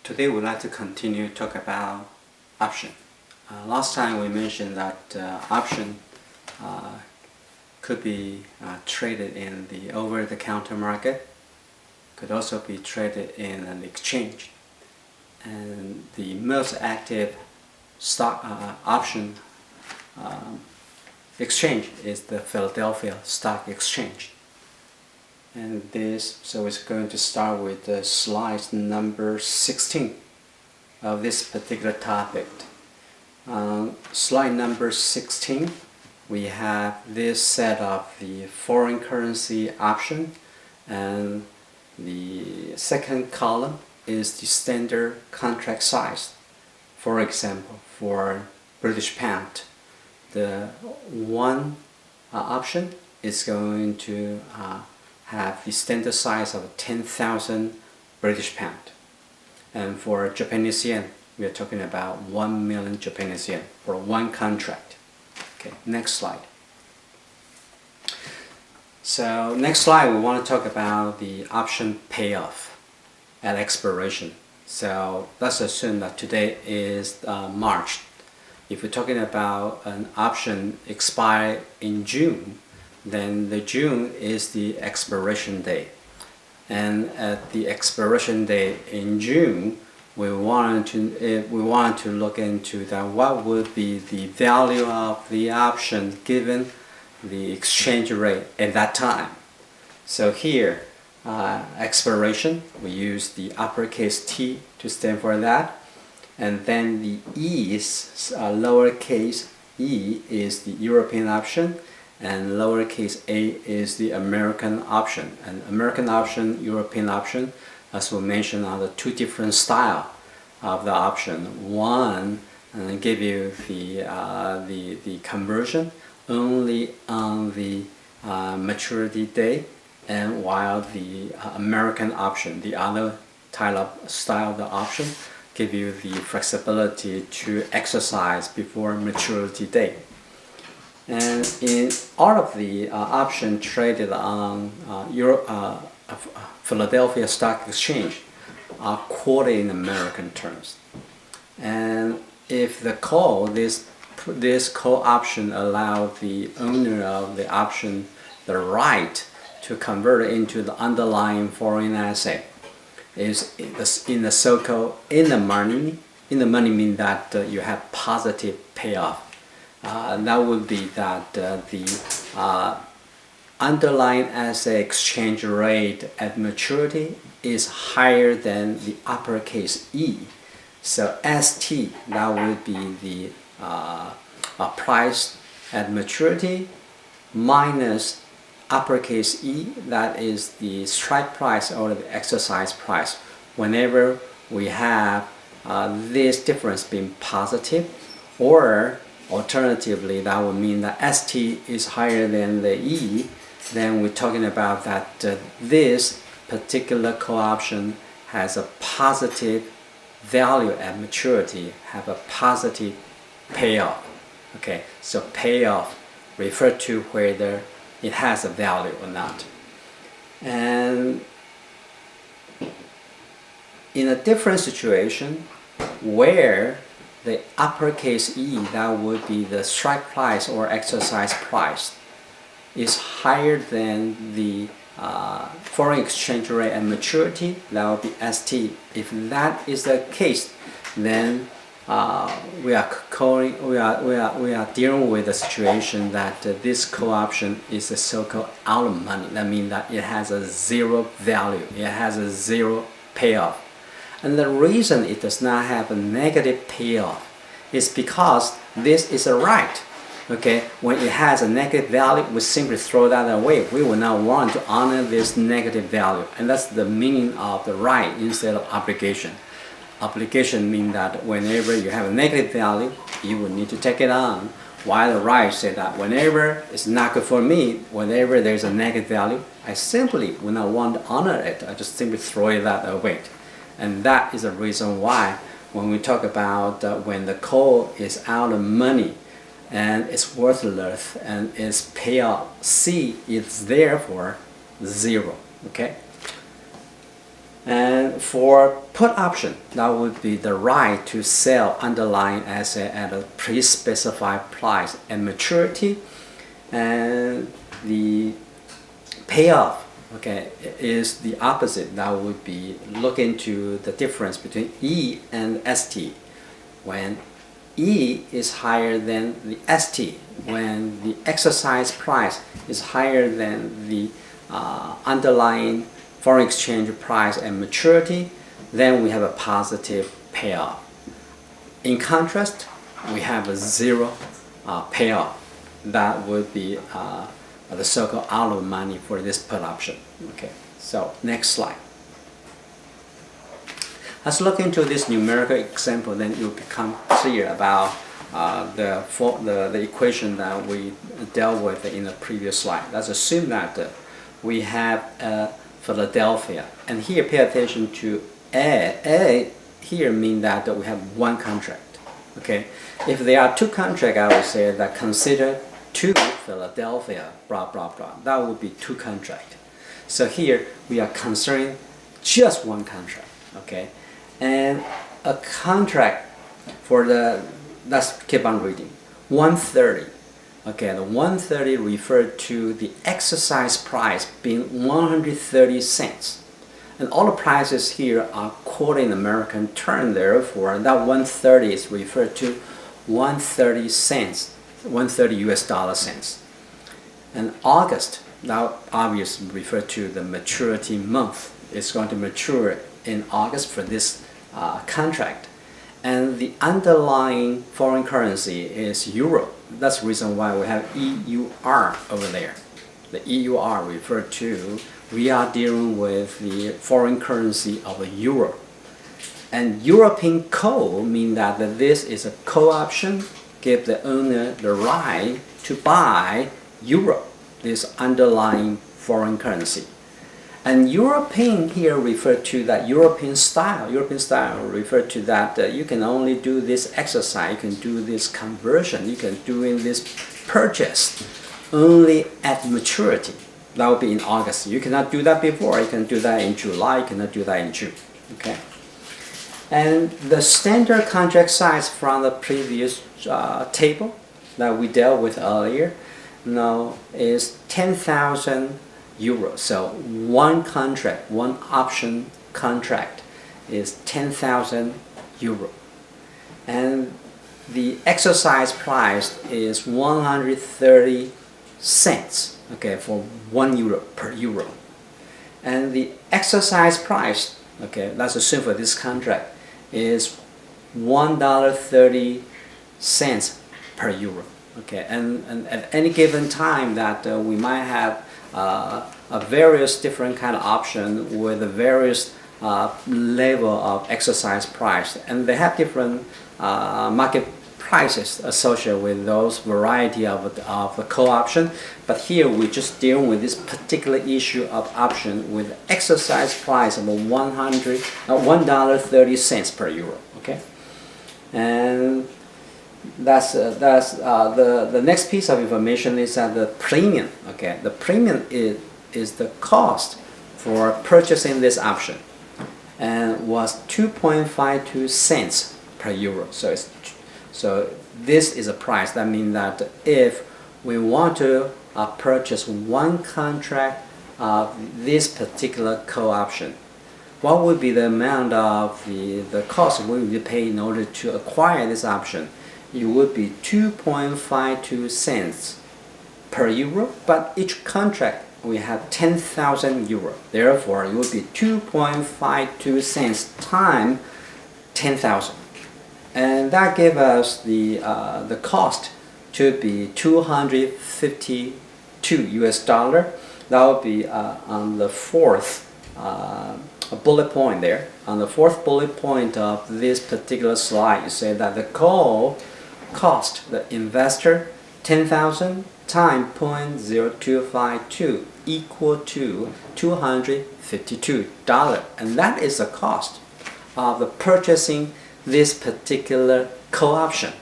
Today we'd like to continue to talk about option. Last time we mentioned that option could be traded in the over-the-counter market, could also be traded in an exchange, and the most active stock option exchange is the Philadelphia Stock Exchange. And so it's going to start with slide number 16 of this particular topic. Slide number 16, we have this set of the foreign currency option, and the second column is the standard contract size. For example, for British pound, the one option is going to have the standard size of 10,000 British pound. And for Japanese yen, we are talking about 1 million Japanese yen for one contract. Okay, next slide. So next slide, we want to talk about the option payoff at expiration. So let's assume that today is March. If we're talking about an option expire in June, then the June is the expiration date. And at the expiration date in June, we want to look into that what would be the value of the option given the exchange rate at that time. So here, expiration, we use the uppercase T to stand for that. And then the E is lowercase e is the European option, and lowercase a is the American option. And American option, European option, as we mentioned, are the two different styles of the option. One give you the conversion only on the maturity date, and while the American option, the other style of the option, give you the flexibility to exercise before maturity date. And in all of the option traded on Philadelphia Stock Exchange are quoted in American terms. And if the call, this call option allows the owner of the option the right to convert it into the underlying foreign asset, is in the so-called in the money mean that you have positive payoff. That would be that the underlying asset exchange rate at maturity is higher than the uppercase E. So ST, that would be the price at maturity, minus uppercase E, that is the strike price or the exercise price. Whenever we have this difference being positive, or alternatively, that would mean that ST is higher than the E, then we're talking about that this particular call option has a positive value at maturity, have a positive payoff. Okay, so payoff refer to whether it has a value or not. And in a different situation where the uppercase E, that would be the strike price or exercise price, is higher than the foreign exchange rate at maturity, that would be ST. If that is the case, then we are dealing with a situation that this call option is a so-called out of money. That means that it has a zero value, it has a zero payoff. And the reason it does not have a negative payoff is because this is a right. Okay, when it has a negative value, we simply throw that away. We will not want to honor this negative value, and that's the meaning of the right instead of obligation. Obligation means that whenever you have a negative value, you will need to take it on, while the right say that whenever it's not good for me, whenever there's a negative value, I simply will not want to honor it. I just simply throw that away. And that is the reason why when we talk about when the call is out of money and it's worthless and its payout C is therefore zero. Okay. And for put option, that would be the right to sell underlying asset at a pre-specified price and maturity. And the payoff, okay, is the opposite. That would be look into the difference between E and ST. When E is higher than the ST, when the exercise price is higher than the underlying foreign exchange price and maturity, then we have a positive payoff. In contrast, we have a zero payoff. That would be the so-called out of money for this put option. Okay, so next slide. Let's look into this numerical example, then you'll become clear about the equation that we dealt with in the previous slide. Let's assume that we have Philadelphia, and here pay attention to A. A here means that we have one contract. Okay, if there are two contracts, I would say that consider two Philadelphia, blah blah blah. That would be two contracts. So here we are considering just one contract. Okay, and a contract for the, let's keep on reading, 130. Okay, the 130 referred to the exercise price being 130 cents. And all the prices here are quoted in American term, therefore that 130 is referred to 130 cents, 130 US dollar cents. And August, now obviously referred to the maturity month. It's going to mature in August for this contract. And the underlying foreign currency is euro. That's the reason why we have EUR over there. The EUR refer to we are dealing with the foreign currency of a euro. And European call means that this is a call option, give the owner the right to buy euro, this underlying foreign currency. And European here refer to that European style. European style refer to that you can only do this exercise, you can do this conversion, you can do in this purchase only at maturity. That will be in August. You cannot do that before. You can do that in July. You cannot do that in June. Okay. And the standard contract size from the previous table that we dealt with earlier now is 10,000 euros. So one contract, one option contract is 10,000 euro. And the exercise price is 130 cents, okay, for 1 euro per euro. And the exercise price, okay, let's assume for this contract, is $1.30 per euro. Okay, and at any given time that we might have a various different kind of option with a various level of exercise price, and they have different market prices associated with those variety of the call option. But here we just dealing with this particular issue of option with exercise price of $1.30 per euro. Okay, and that's the next piece of information is that the premium. Okay, the premium is the cost for purchasing this option, and was 2.52 cents per euro. So this is a price. That means that if we want to purchase one contract of this particular call option, what would be the amount of the cost we would pay in order to acquire this option? It would be 2.52 cents per euro, but each contract we have 10,000 euro. Therefore, it would be 2.52 cents times 10,000. And that gave us the cost to be 252 US dollar. That would be on the fourth bullet point there. On the fourth bullet point of this particular slide, you say that the call cost the investor 10,000 times 0.0252 equal to $252, and that is the cost of the purchasing this particular call option.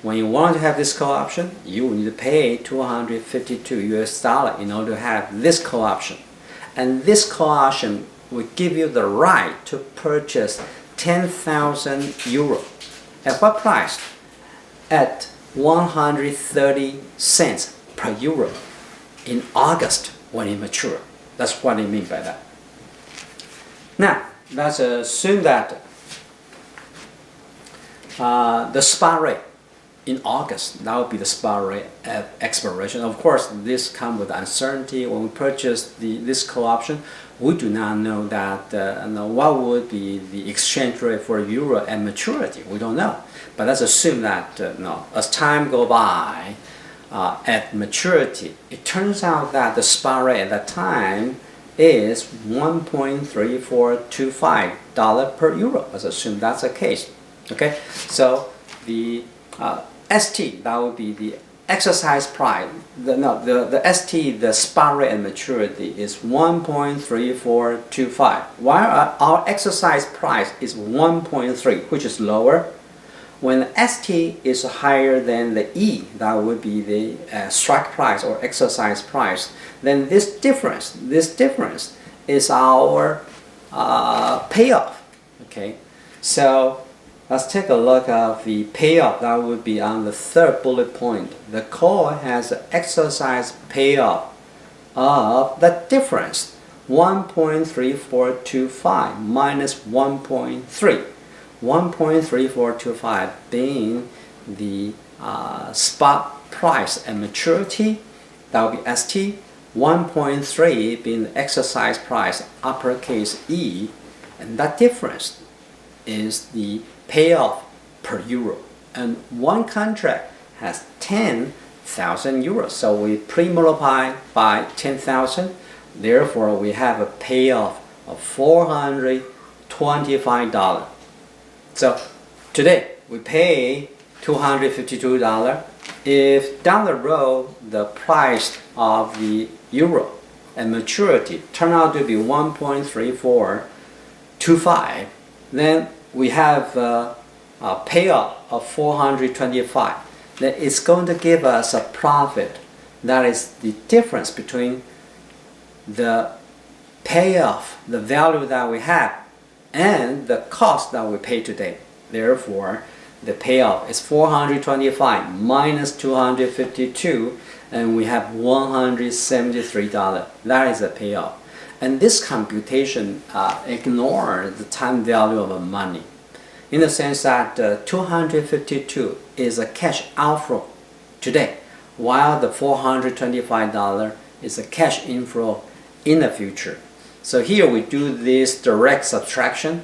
When you want to have this call option, you will need to pay 252 US dollar in order to have this call option. And this call option we give you the right to purchase 10,000 euro. At what price? At 130 cents per euro in August when it matures. That's what I mean by that. Now, let's assume that the spot rate in August, that would be the spot rate at expiration. Of course, this comes with uncertainty. When we purchase this call option, we do not know that what would be the exchange rate for euro at maturity. We don't know. But let's assume that as time goes by, at maturity, it turns out that the spot rate at that time is $1.3425 per euro. Let's assume that's the case. Okay, so the ST, that would be the exercise price. The ST, the spot rate and maturity is 1.3425, while our exercise price is 1.3, which is lower. When ST is higher than the E, that would be the strike price or exercise price, then this difference is our payoff. Okay, so let's take a look at the payoff. That would be on the third bullet point. The call has an exercise payoff of the difference, 1.3425 minus 1.3. 1.3425 being the spot price and maturity, that would be ST. 1.3 being the exercise price, uppercase E, and that difference is the payoff per euro. And one contract has 10,000 euros, so we pre-multiply by 10,000. Therefore, we have a payoff of $425. So today we pay $252. If down the road the price of the euro and maturity turn out to be 1.3425, then we have a payoff of 425. Then it's going to give us a profit. That is the difference between the payoff, the value that we have, and the cost that we pay today. Therefore, the payoff is 425 minus 252, and we have $173. That is the payoff. And this computation ignores the time value of money, in the sense that 252 is a cash outflow today, while the $425 is a cash inflow in the future. So here we do this direct subtraction,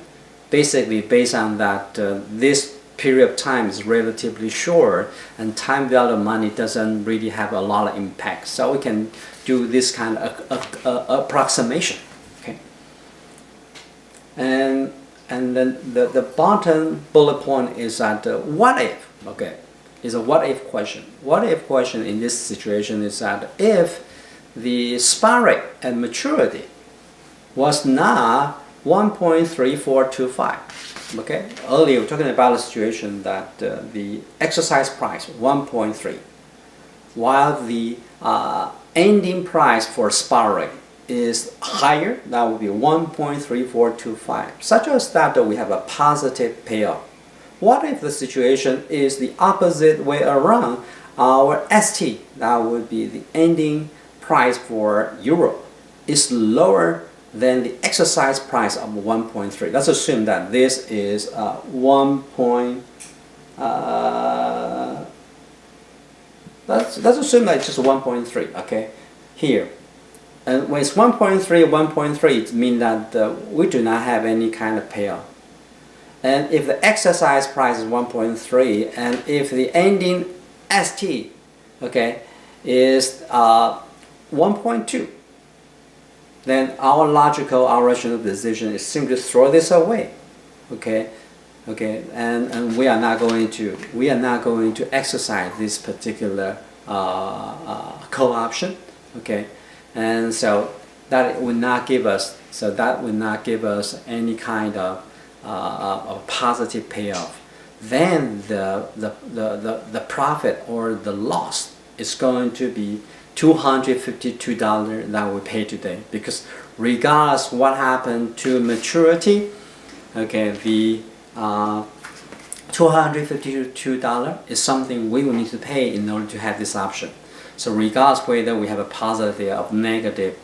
basically based on that this period of time is relatively short and time value of money doesn't really have a lot of impact. So we can do this kind of approximation. Okay. And then the bottom bullet point is that what if, okay, is a what if question. What if question in this situation is that if the spot rate at maturity was not 1.3425. Okay, earlier we were talking about a situation that the exercise price 1.3, while the ending price for spot rate is higher, that would be 1.3425, such as that we have a positive payoff. What if the situation is the opposite way around? Our ST, that would be the ending price for euro, is lower than the exercise price of 1.3. Let's assume that this is let's assume that it's just 1.3. Okay, here, and when it's 1.3, it means that we do not have any kind of payoff. And if the exercise price is 1.3, and if the ending ST, okay, is 1.2. then our rational decision is simply throw this away, okay, and we are not going to exercise this particular call option, okay, and so that would not give us any kind of positive payoff. Then the profit or the loss is going to be $252 that we pay today, because regardless what happened to maturity, okay, the $252 is something we will need to pay in order to have this option. So regardless whether we have a positive or negative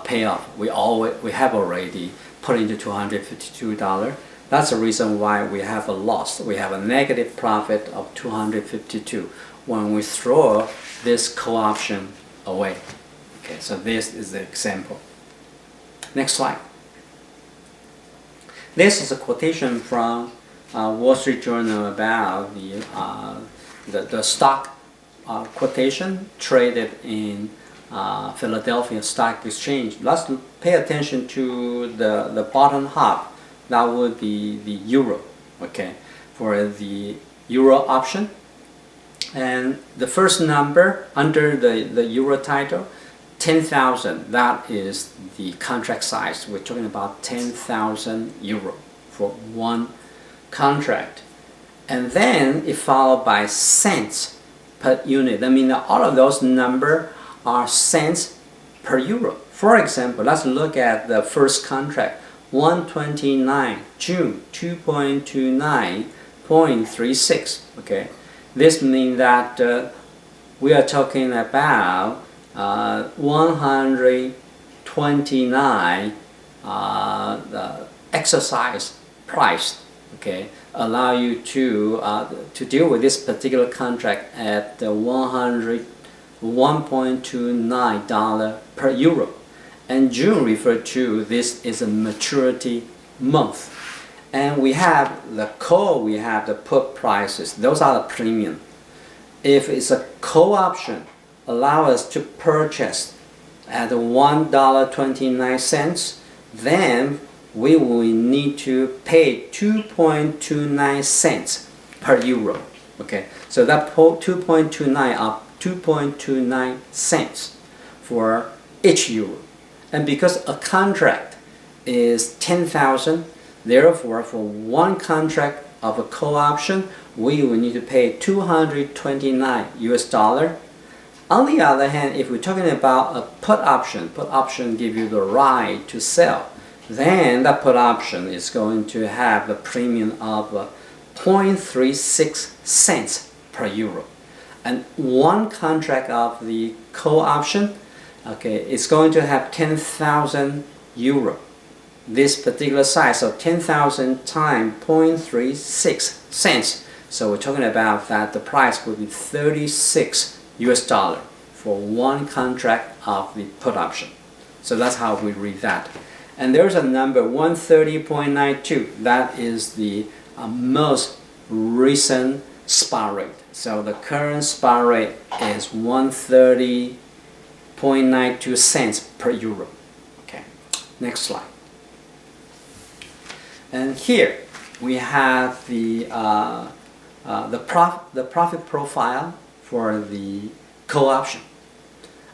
payoff, we have already put into $252. That's the reason why we have a loss. We have a negative profit of $252 when we throw this call option away. Okay, so this is the example. Next slide. This is a quotation from Wall Street Journal about the stock quotation traded in Philadelphia Stock Exchange. Let's pay attention to the bottom half. That would be the euro, okay, for the euro option. And the first number under the euro title, 10,000, that is the contract size. We're talking about 10,000 euro for one contract. And then it followed by cents per unit. I mean, all of those numbers are cents per euro. For example, let's look at the first contract, 129 June 2.29.36. Okay, this means that we are talking about 129 the exercise price. Okay, allow you to deal with this particular contract at $1.29 per euro. And June referred to this is a maturity month. And we have the call, we have the put prices. Those are the premium. If it's a call option, allow us to purchase at $1.29, then we will need to pay 2.29 cents per euro. Okay, so that 2.29 up 2.29 cents for each euro. And because a contract is 10,000, therefore for one contract of a call option, we will need to pay $229 US. On the other hand, if we're talking about a put option gives you the right to sell, then that put option is going to have the premium of 0.36 cents per euro. And one contract of the call option, okay, it's going to have 10,000 euro. This particular size, so 10,000 times 0.36 cents. So we're talking about that the price will be $36 US for one contract of the put option. So that's how we read that. And there's a number 130.92. That is the most recent spot rate. So the current spot rate is 130.92 cents per euro. Okay, next slide. And here we have the profit profile for the call option.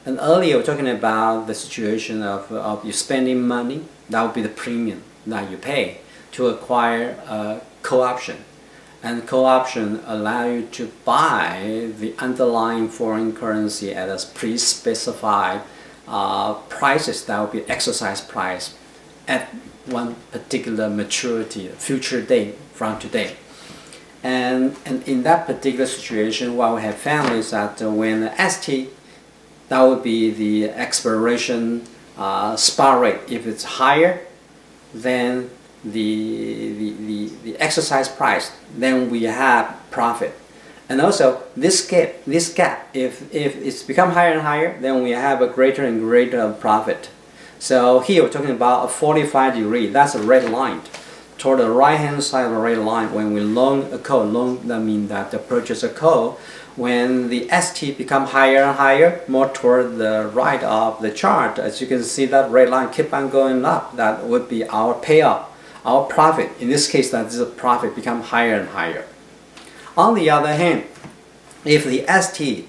And earlier we were talking about the situation of you spending money. That would be the premium that you pay to acquire a call option. And call option allow you to buy the underlying foreign currency at a pre-specified prices. That would be exercise price at one particular maturity, future date from today. And in that particular situation, what we have found is that when ST, that would be the expiration spot rate. If it's higher than the exercise price, then we have profit. And also this gap, if it's become higher and higher, then we have a greater and greater profit. So here we're talking about a 45 degree. That's a red line. Toward the right hand side of the red line, when we long a call, that means that the purchase a call, when the ST become higher and higher, more toward the right of the chart, as you can see that red line keep on going up, that would be our payoff, our profit. In this case, that is a profit become higher and higher. On the other hand, if the ST,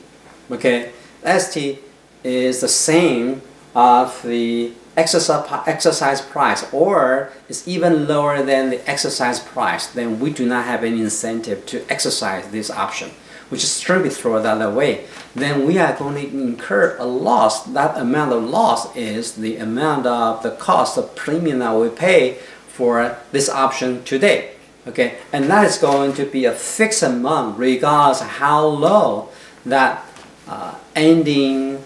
okay, ST is the same of the exercise price, or is even lower than the exercise price, then we do not have any incentive to exercise this option. we just strictly throw that away, then we are going to incur a loss. That amount of loss is the amount of the cost of premium that we pay for this option today. Okay, and that is going to be a fixed amount regardless of how low that ending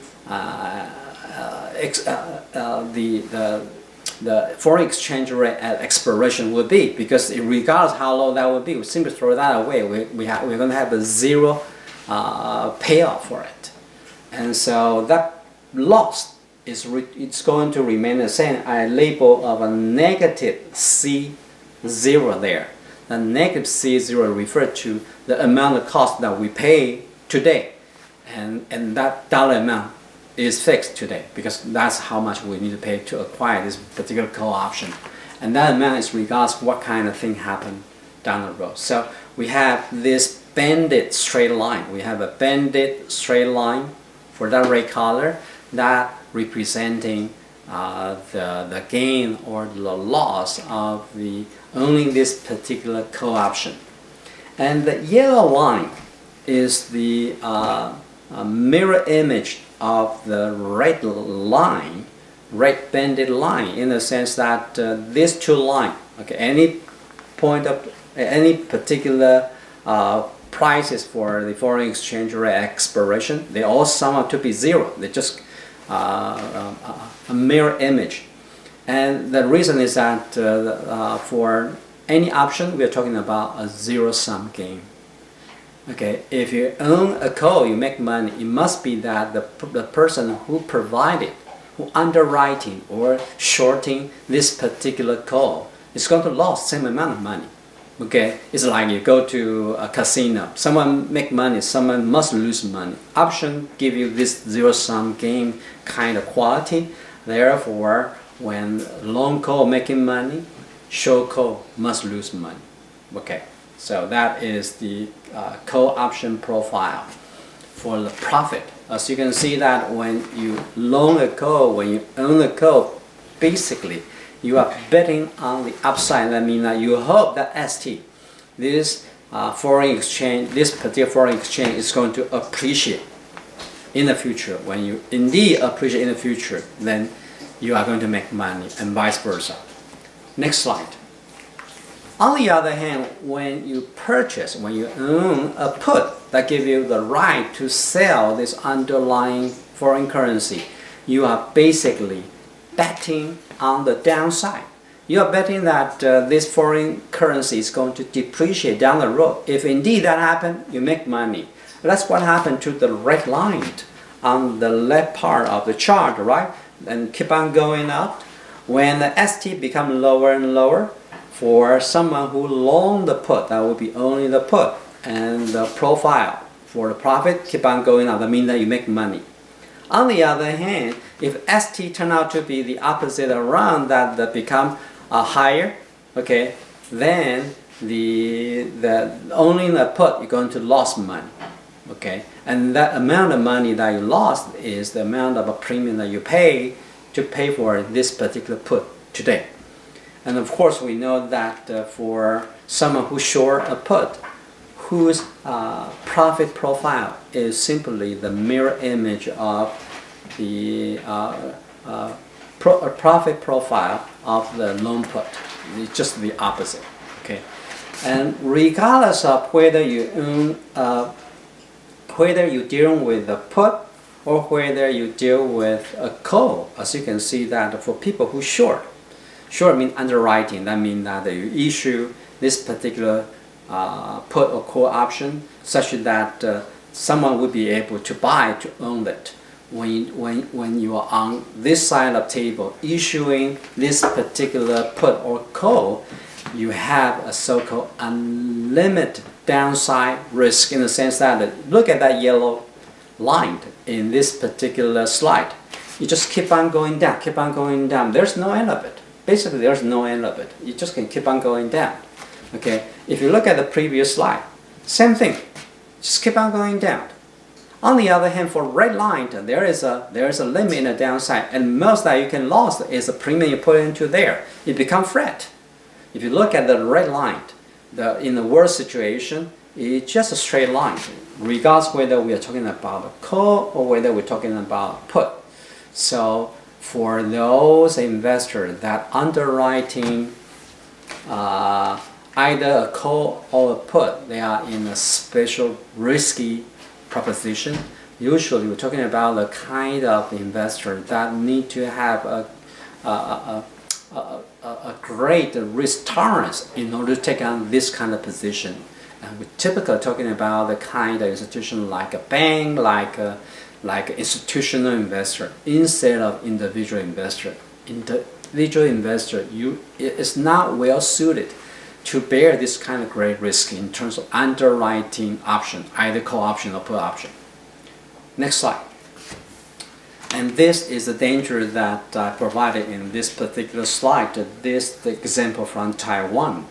the foreign exchange rate at expiration would be, because regardless how low that would be, we simply throw that away. We're going to have a zero payoff for it, and so that loss it's going to remain the same. I label of a negative C0 there. The negative C0 refers to the amount of cost that we pay today, and that dollar amount is fixed today, because that's how much we need to pay to acquire this particular call option, and that amount is regardless of what kind of thing happened down the road. So we have this banded straight line. We have a banded straight line for that red color that representing the gain or the loss of the owning this particular call option, and the yellow line is the mirror image of the red line, red banded line, in the sense that these two lines, okay, any point of any particular prices for the foreign exchange rate expiration, they all sum up to be zero. They just a mirror image, and the reason is that for any option we are talking about a zero-sum game. Okay, if you own a call, you make money, it must be that the person who provided, who underwriting or shorting this particular call is going to lose the same amount of money. Okay, it's like you go to a casino, someone make money, someone must lose money. Option give you this zero-sum game kind of quality. Therefore, when long call making money, short call must lose money. Okay. So that is the call option profile for the profit. As you can see that when you loan a call, when you own a call, basically you are betting on the upside. That means that you hope that ST, this foreign exchange, this particular foreign exchange is going to appreciate in the future. When you indeed appreciate in the future, then you are going to make money, and vice versa. Next slide. On the other hand, when you purchase, when you own a put that gives you the right to sell this underlying foreign currency, you are basically betting on the downside. You are betting that this foreign currency is going to depreciate down the road. If indeed that happens, you make money. That's what happened to the red line on the left part of the chart, right? And keep on going up. When the ST becomes lower and lower, for someone who loaned the put, that would be only the put, and the profile for the profit keep on going up. That means that you make money. On the other hand, if ST turn out to be the opposite around, that become higher, okay, then the owning the put, you're going to lose money, okay, and that amount of money that you lost is the amount of a premium that you pay to pay for this particular put today. And of course, we know that for someone who short a put, whose profit profile is simply the mirror image of the profit profile of the loan put. It's just the opposite. Okay, and regardless of whether you own, whether you deal with a put or whether you deal with a call, as you can see that for people who short means underwriting. That means that you issue this particular put or call option such that someone would be able to buy to own it. When you are on this side of the table issuing this particular put or call, you have a so-called unlimited downside risk, in the sense that look at that yellow line in this particular slide. You just keep on going down, keep on going down. There's no end of it. Basically, there's no end of it. You just can keep on going down. Okay. If you look at the previous slide, same thing. Just keep on going down. On the other hand, for red line, there is a limit in the downside, and most that you can lose is the premium you put into there. It becomes flat. If you look at the red line, in the worst situation, it's just a straight line, regardless whether we are talking about a call or whether we're talking about a put. So for those investors that underwriting either a call or a put, they are in a special risky proposition. Usually we're talking about the kind of investor that need to have a great risk tolerance in order to take on this kind of position. And we're typically talking about the kind of institution like a bank, like institutional investor, instead of individual investor. Individual investor, is not well suited to bear this kind of great risk in terms of underwriting option, either call option or put option. Next slide. And this is the danger that I provided in this particular slide. This the example from Taiwan.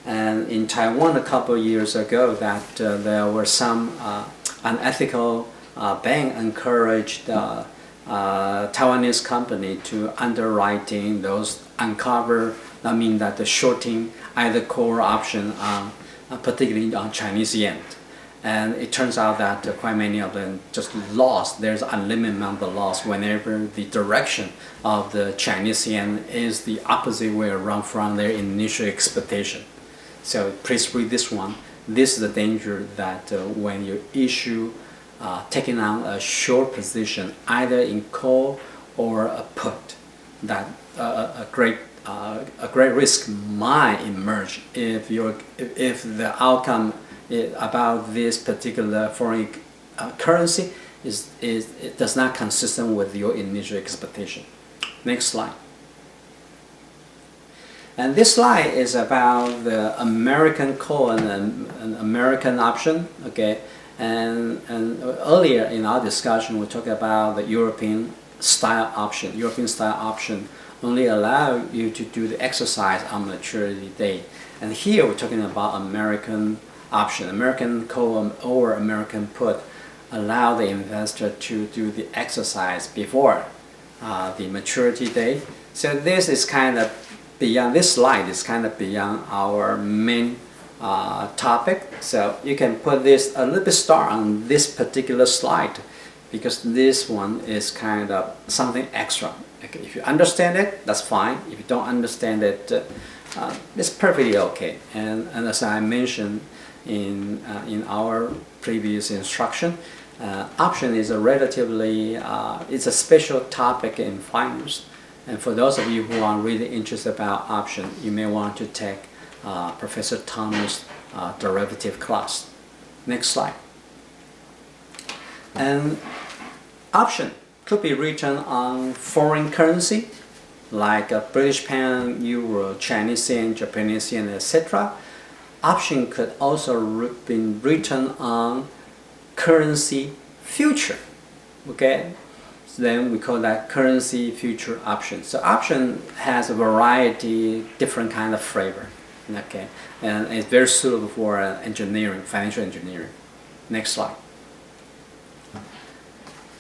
And in Taiwan a couple of years ago, that there were some unethical bank encouraged Taiwanese company to underwriting those uncover. I mean that the shorting either call or option, particularly on Chinese yen. And it turns out that quite many of them just lost. There's an unlimited amount of loss whenever the direction of the Chinese yen is the opposite way around from their initial expectation. So please read this one. This is the danger that when you issue taking on a short position, either in call or a put, that a great risk might emerge if the outcome about this particular foreign currency it does not consistent with your initial expectation. Next slide. And this slide is about the American call and American option. Okay, and earlier in our discussion we talked about the European style option. European style option only allow you to do the exercise on maturity date, and here we're talking about American option. American call or American put allow the investor to do the exercise before the maturity date. So this is kind of beyond, this slide is kind of beyond our main topic. So you can put this a little bit star on this particular slide because this one is kind of something extra. Okay, if you understand it, that's fine. If you don't understand it, it's perfectly okay. And as I mentioned in our previous instruction, option is a relatively it's a special topic in finance. And for those of you who are really interested about option, you may want to take Professor Thomas' derivative class. Next slide. And option could be written on foreign currency like a British pound, euro, Chinese yen, Japanese yen, etc. Option could also be written on currency future. Okay, so then we call that currency future option. So option has a variety, different kind of flavor. Okay, and it's very suitable for engineering, financial engineering. Next slide.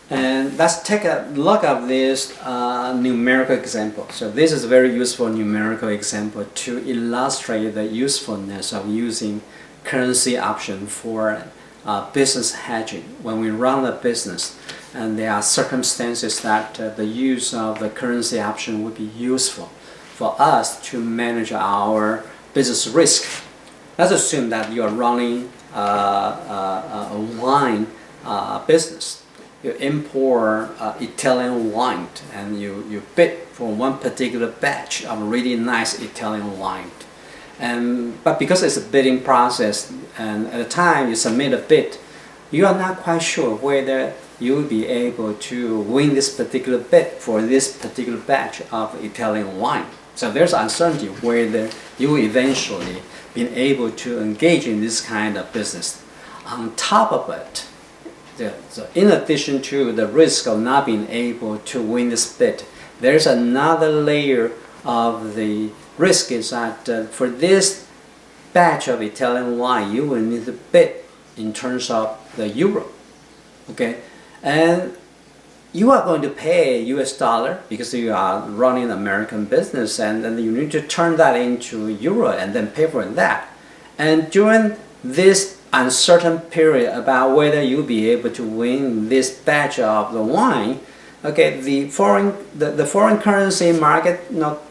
And let's take a look at this numerical example. So this is a very useful numerical example to illustrate the usefulness of using currency option for business hedging. When we run a business and there are circumstances that the use of the currency option would be useful for us to manage our business risk. Let's assume that you are running a wine business. You import Italian wine and you bid for one particular batch of really nice Italian wine. But because it's a bidding process, and at the time you submit a bid, you are not quite sure whether you will be able to win this particular bid for this particular batch of Italian wine. So there's uncertainty whether you will eventually be able to engage in this kind of business. On top of it, so in addition to the risk of not being able to win this bid, there's another layer of the risk is that for this batch of Italian wine, you will need to bid in terms of the euro. Okay, and you are going to pay US dollar because you are running American business, and then you need to turn that into euro and then pay for that. And during this uncertain period about whether you'll be able to win this batch of the wine, okay, the foreign currency market,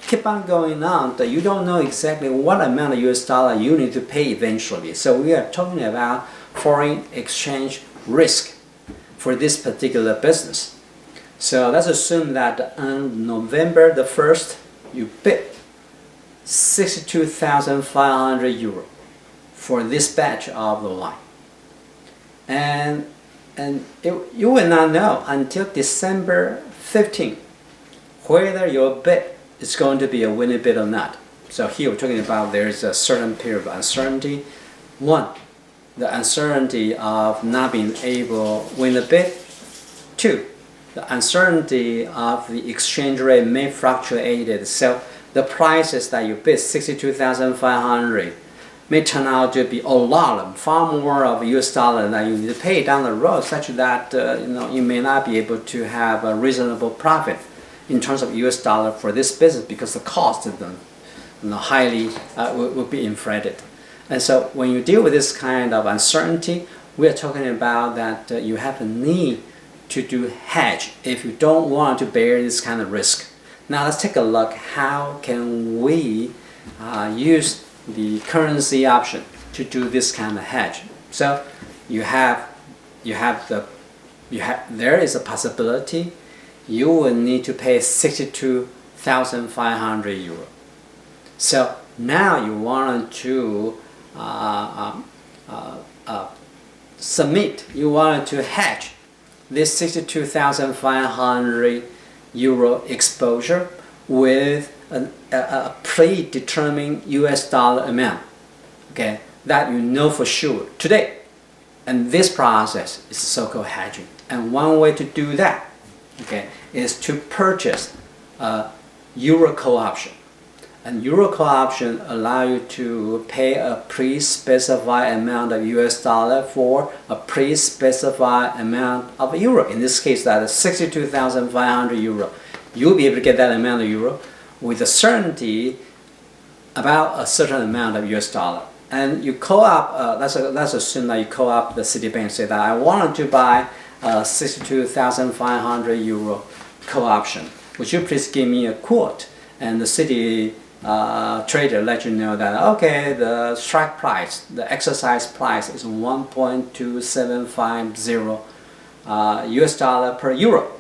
keep on going on. That you don't know exactly what amount of US dollar you need to pay eventually. So we are talking about foreign exchange risk for this particular business. So let's assume that on November the 1st, you bid 62,500 euro for this batch of the wine. And you will not know until December 15 whether your bid is going to be a winning bid or not. So here we're talking about there is a certain period of uncertainty. One, the uncertainty of not being able to win the bid. Two, the uncertainty of the exchange rate may fluctuate. So the prices that you bid, 62,500, may turn out to be a lot, far more of US dollar that you need to pay down the road, such that you may not be able to have a reasonable profit in terms of US dollar for this business because the cost of them highly will be inflated. And so when you deal with this kind of uncertainty, we are talking about that you have a need to do hedge if you don't want to bear this kind of risk. Now let's take a look how can we use the currency option to do this kind of hedge. So there is a possibility you will need to pay 62,500 euro. So now you want to you want to hedge this 62,500 euro exposure with a predetermined US dollar amount, okay, that you know for sure today. And this process is so-called hedging. And one way to do that, okay, is to purchase a Euro call option. And Euro call option allow you to pay a pre-specified amount of US dollar for a pre-specified amount of euro. In this case, that is 62,500 euro. You'll be able to get that amount of euro with a certainty about a certain amount of US dollar. And you call up, let's assume that you call up the Citibank and say that I wanted to buy 62,500 euro call option. Would you please give me a quote? And the Citi trader let you know that, okay, the strike price, the exercise price is 1.2750 US dollar per euro.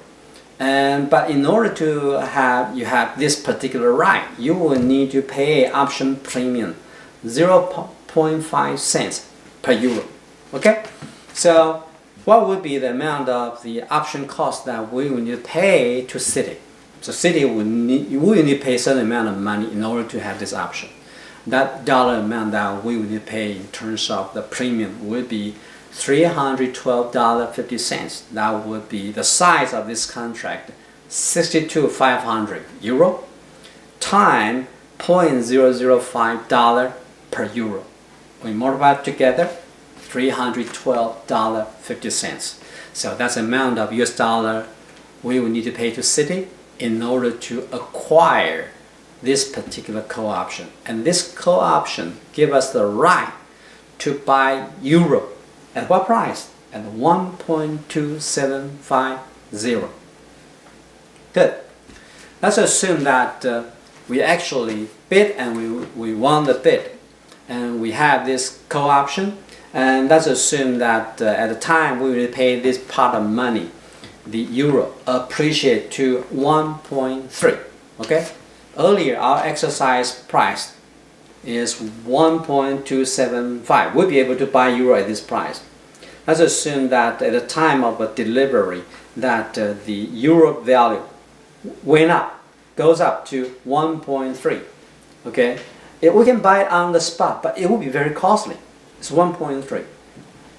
But in order to have this particular right, you will need to pay option premium 0.5 cents per euro. Okay, so what would be the amount of the option cost that we will need to pay to Citi? So Citi you will need to pay a certain amount of money in order to have this option. That dollar amount that we will need to pay in terms of the premium will be $312.50. That would be the size of this contract, 62,500 euro times $0.005 per euro. We multiply it together, $312.50. So that's the amount of US dollar we will need to pay to Citi in order to acquire this particular call option. And this call option gives us the right to buy euro. At what price? At 1.2750. Good. Let's assume that we actually bid and we won the bid. And we have this call option. And let's assume that at the time we will pay this pot of money, the euro appreciate to 1.3. Okay? Earlier our exercise price is 1.275. We'll be able to buy euro at this price. Let's assume that at the time of a delivery that the euro value went up, goes up to 1.3. Okay? We can buy it on the spot, but it will be very costly. It's 1.3.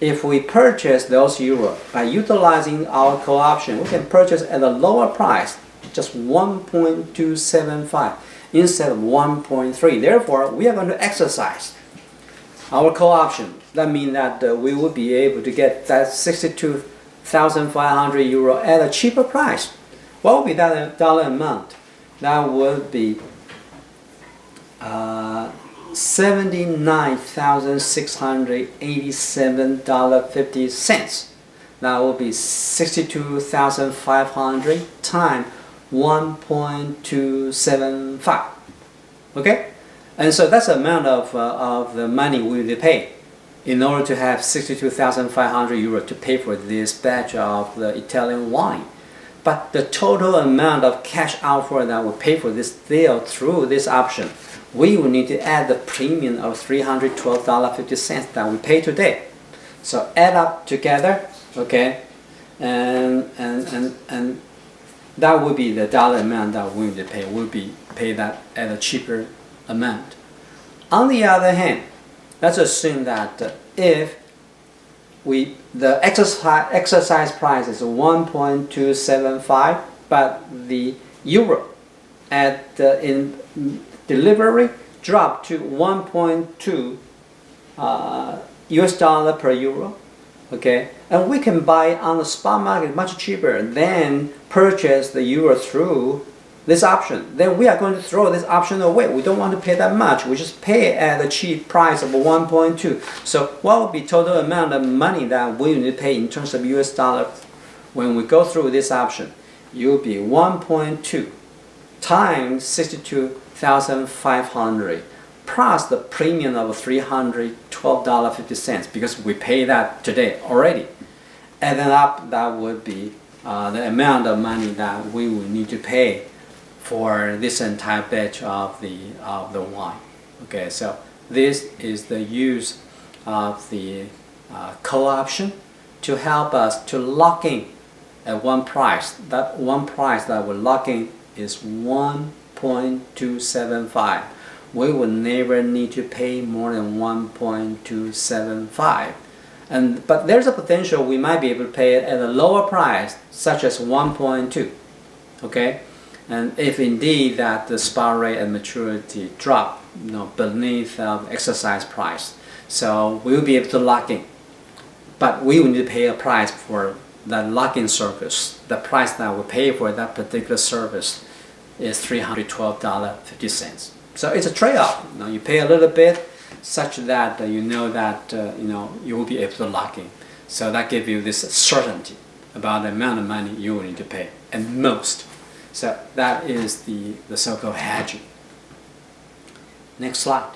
If we purchase those euro by utilizing our call option, we can purchase at a lower price, just 1.275 instead of 1.3. Therefore, we are going to exercise our call option. That means that we will be able to get that 62,500 euro at a cheaper price. What would be that dollar amount? That would be $179,687.50. That will be 62,500 times 1.275. Okay, and so that's the amount of the money we will pay in order to have 62,500 euro to pay for this batch of the Italian wine. But the total amount of cash outflow that we pay for this deal through this option, we will need to add the premium of $312.50 that we pay today. So add up together, okay, and that would be the dollar amount that we will pay. We'll be pay that at a cheaper amount. On the other hand, let's assume that if the exercise price is 1.275, but the euro at in delivery dropped to 1.2 US dollar per euro. Okay, and we can buy on the spot market much cheaper than purchase the euro through this option. Then we are going to throw this option away. We don't want to pay that much. We just pay at a cheap price of 1.2. So what will be total amount of money that we need to pay in terms of US dollar when we go through this option? It will be 1.2 times 62,500 plus the premium of $312.50 because we pay that today already. Adding up, that would be the amount of money that we will need to pay for this entire batch of the wine. Okay, so this is the use of the call option to help us to lock in at one price. That one price that we're locking is 1.275. We will never need to pay more than 1.275. But there's a potential we might be able to pay it at a lower price, such as 1.2. Okay, and if indeed that the spot rate and maturity drop, beneath exercise price, so we will be able to lock in. But we will need to pay a price for that lock-in service. The price that we pay for that particular service is $312.50. So it's a trade-off. You pay a little bit, such that you know that you will be able to lock in. So that gives you this certainty about the amount of money you will need to pay, and most. So that is the so-called hedging. Next slide.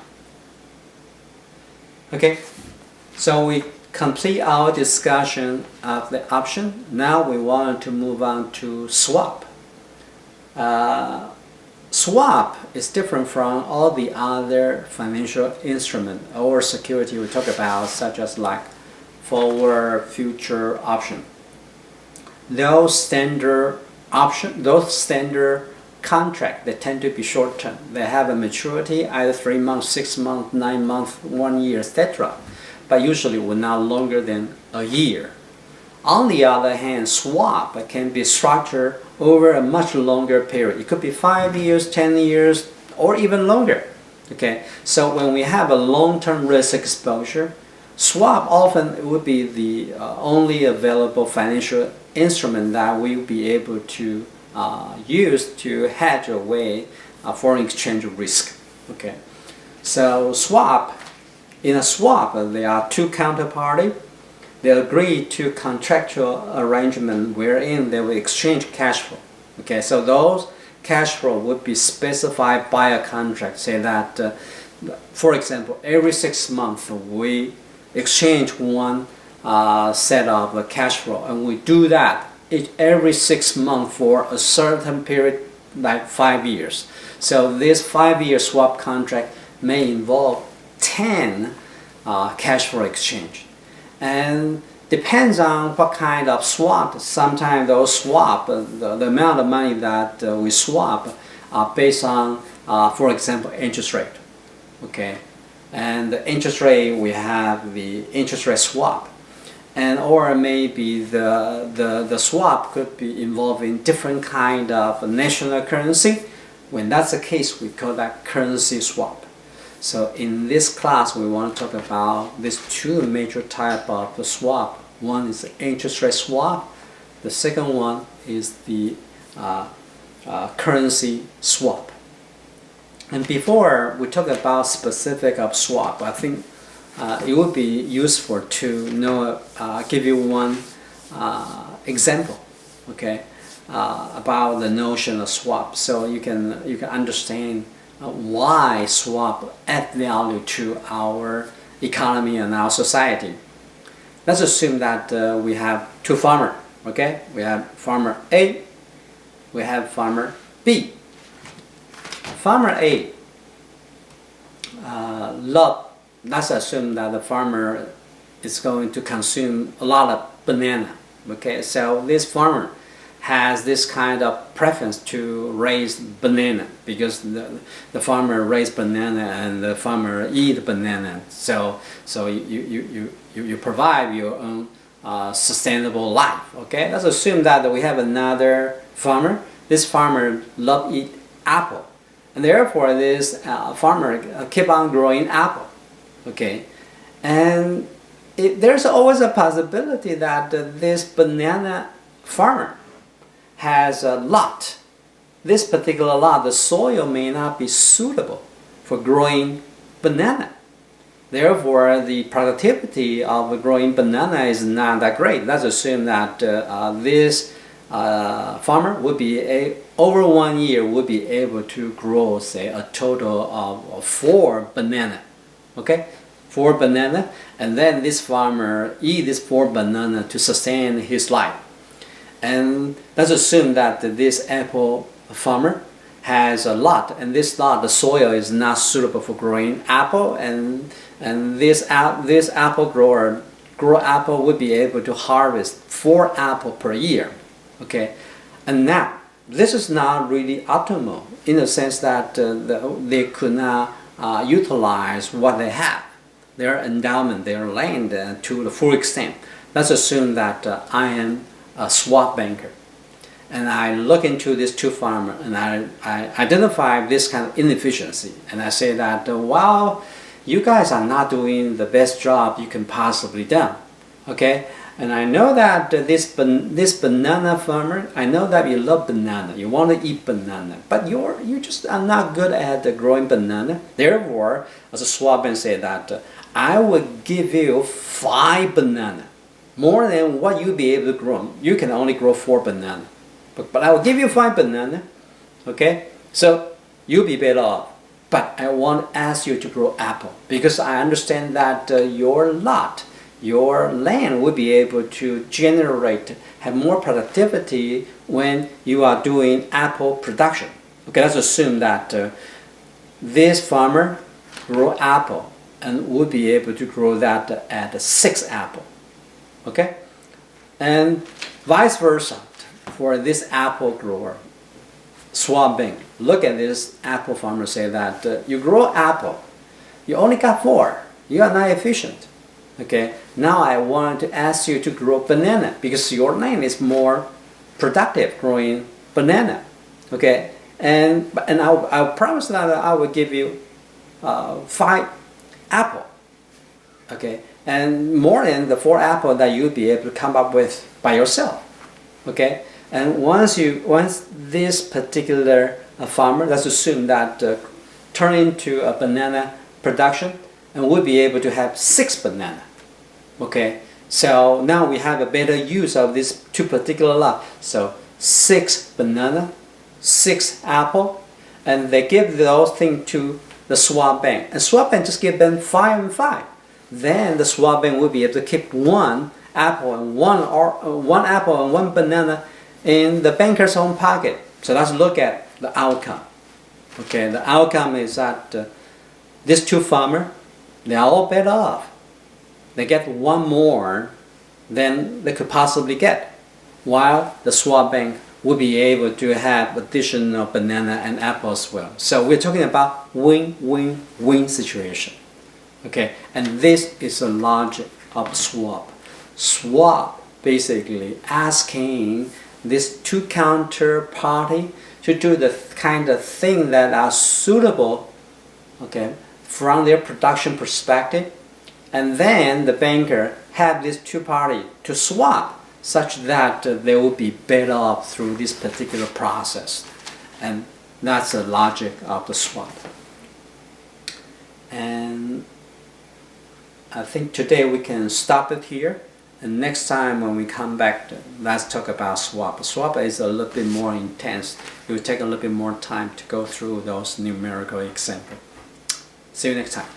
Okay, so we complete our discussion of the option. Now we want to move on to swap. Swap is different from all the other financial instrument or security we talk about, such as like forward, future option. Those standard contract, they tend to be short term. They have a maturity either 3 months, 6 months, 9 months, 1 year, etc. But usually we're not longer than a year. On the other hand, swap can be structured over a much longer period. It could be 5 years, 10 years, or even longer. Okay, so when we have a long-term risk exposure, swap often would be the only available financial instrument that we will be able to use to hedge away foreign exchange risk. Okay, so in a swap, there are two counterparties. They agree to contractual arrangement wherein they will exchange cash flow. Okay, so those cash flow would be specified by a contract. Say that, for example, every 6 months we exchange one set of cash flow, and we do that every 6 months for a certain period, like 5 years. So this 5-year swap contract may involve 10 cash flow exchange. And depends on what kind of swap. Sometimes those swap, the amount of money that we swap are based on, for example, interest rate. Okay, and the interest rate, we have the interest rate swap, and or maybe the swap could be involving different kind of national currency. When that's the case, we call that currency swap. So in this class, we want to talk about these two major types of the swap. One is the interest rate swap. The second one is the currency swap. And before we talk about specific of swap, I think it would be useful to know, give you one example, okay, about the notion of swap, so you can understand why swap add value to our economy and our society. Let's assume that we have two farmers, okay? We have farmer A, we have farmer B. Farmer A let's assume that the farmer is going to consume a lot of banana, okay? So this farmer has this kind of preference to raise banana because the farmer raise banana and the farmer eat banana. So you provide your own sustainable life. Okay, let's assume that we have another farmer. This farmer love eat apple, and therefore this farmer keep on growing apple. Okay, and there's always a possibility that this banana farmer has a lot. This particular lot, the soil may not be suitable for growing banana. Therefore, the productivity of growing banana is not that great. Let's assume that this farmer would be over 1 year would be able to grow, say, a total of 4 banana. Okay, 4 banana, and then this farmer eat this 4 banana to sustain his life. And let's assume that this apple farmer has a lot, and this lot, the soil is not suitable for growing apple, and this apple grow apple would be able to harvest 4 apple per year. Okay, and now this is not really optimal in the sense that they could not utilize what they have, their endowment, their land to the full extent. Let's assume that I am a swap banker, and I look into these two farmers and I identify this kind of inefficiency, and I say that wow, you guys are not doing the best job you can possibly do. Okay, and I know that this banana farmer, I know that you love banana, you want to eat banana, but you just are not good at growing banana. Therefore, as a swap banker say that I would give you 5 banana, more than what you'll be able to grow. You can only grow 4 banana, but I will give you 5 banana. Okay, so you'll be better off. But I want to ask you to grow apple because I understand that your lot, your land will be able to have more productivity when you are doing apple production. Okay, let's assume that this farmer grow apple and would be able to grow that at 6 apple. Okay, and vice versa for this apple grower, swap bank. Look at this apple farmer say that you grow apple, you only got 4, you are not efficient. Okay, now I want to ask you to grow banana because your land is more productive growing banana. Okay, and I'll promise that I will give you 5 apple. Okay, and more than the 4 apple that you'll be able to come up with by yourself. Okay, and once this particular farmer, let's assume that turn into a banana production, and we'll be able to have 6 banana. Okay, so now we have a better use of this 2 particular lot. So 6 banana, 6 apple, and they give those things to the swap bank, and swap bank just give them 5 and 5. Then the swap bank will be able to keep 1 apple and 1 banana in the banker's own pocket. So let's look at the outcome. Okay, the outcome is that these 2 farmers, they are all better off. They get 1 more than they could possibly get, while the swap bank will be able to have additional banana and apple as well. So we're talking about win-win-win situation. Okay, and this is the logic of swap. Swap basically asking these 2 counterparty to do the kind of thing that are suitable, okay, from their production perspective, and then the banker have these 2 parties to swap such that they will be better off through this particular process. And That's the logic of the swap. And I think today we can stop it here. And next time when we come back, let's talk about swap. Swap is a little bit more intense. It will take a little bit more time to go through those numerical examples. See you next time.